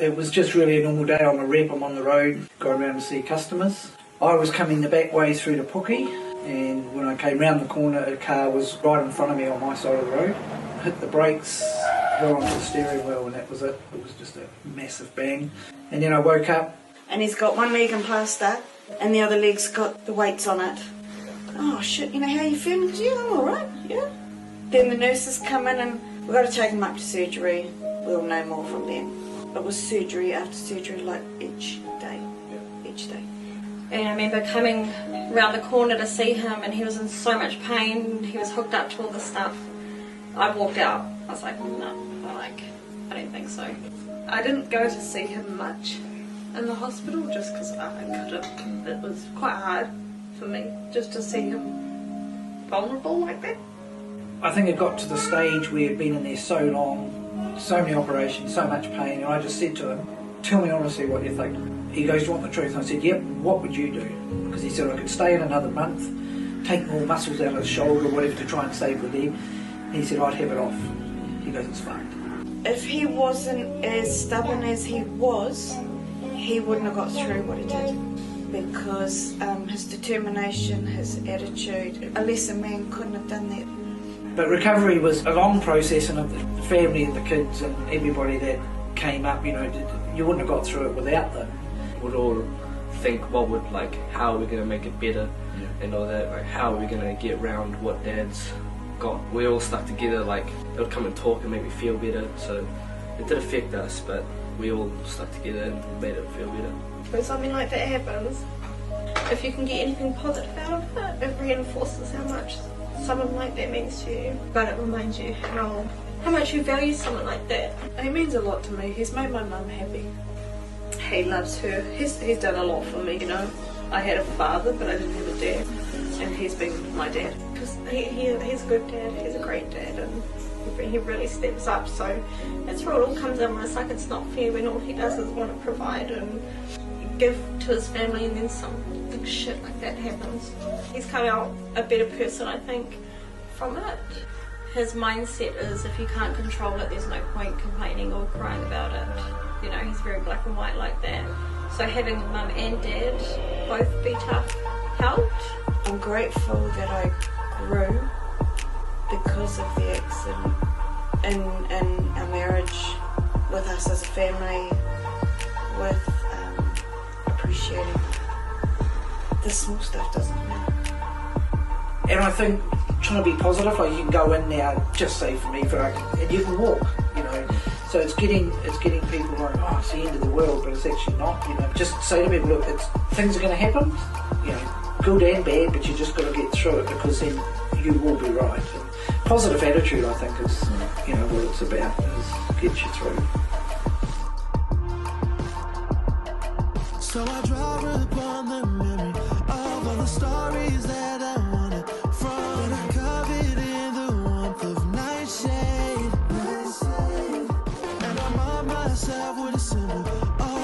It was just really a normal day. I'm a rep, I'm on the road, going around to see customers. I was coming the back way through to Puki, and when I came round the corner, a car was right in front of me on my side of the road. Hit the brakes, fell onto the steering wheel, and that was it. It was just a massive bang. And then I woke up. And he's got one leg in plaster, and the other leg's got the weights on it. Oh shit, you know how you feeling? Yeah, I'm alright, yeah. Then the nurses come in and we've got to take him up to surgery. We'll know more from them. It was surgery after surgery, like each day. And I remember coming around the corner to see him, and he was in so much pain. He was hooked up to all this stuff. I walked out. I was like, no, I don't think so. I didn't go to see him much in the hospital just because it was quite hard for me just to see him vulnerable like that. I think it got to the stage where he'd been in there so long, so many operations, so much pain, and I just said to him, tell me honestly what you think. He goes, do you want the truth? And I said, yep, what would you do? Because he said I could stay in another month, take more muscles out of his shoulder or whatever to try and save the leg. And he said, I'd have it off. He goes, it's fine. If he wasn't as stubborn as he was, he wouldn't have got through what he did. Because his determination, his attitude, a lesser man couldn't have done that. But recovery was a long process, and the family and the kids and everybody that came up, you know, you wouldn't have got through it without them. We'd all think how are we going to make it better, and all that, like how are we going to get around what Dad's got. We all stuck together, like they would come and talk and make me feel better, so it did affect us, but we all stuck together and made it feel better. When something like that happens, if you can get anything positive out of it, it reinforces how much someone like that means to you, but it reminds you how much you value someone like that. He means a lot to me. He's made my mum happy. He loves her. He's done a lot for me, you know. I had a father, but I didn't have a dad, and he's been my dad. Because he's a good dad, he's a great dad, and he really steps up, so that's where it all comes in when it's like it's not fair, when all he does is want to provide and give to his family, and then something shit like that happens. He's come out a better person, I think, from it. His mindset is if you can't control it, there's no point complaining or crying about it. You know, he's very black and white like that. So having mum and dad both be tough helped. I'm grateful that I grew because of the accident in our marriage, with us as a family, with appreciating the small stuff doesn't matter. And I think trying to be positive, like you can go in now, just say for me, and you can walk, you know. So it's getting people like, oh, it's the end of the world, but it's actually not, you know. Just say to people, look, things are going to happen, you know, good and bad, but you just got to get through it, because then you will be right. And positive attitude, I think, is, you know, what it's about, is get you through. So I draw upon the memory of all the stories that I wanted from, and I covered in the warmth of nightshade. And I mark myself with a symbol of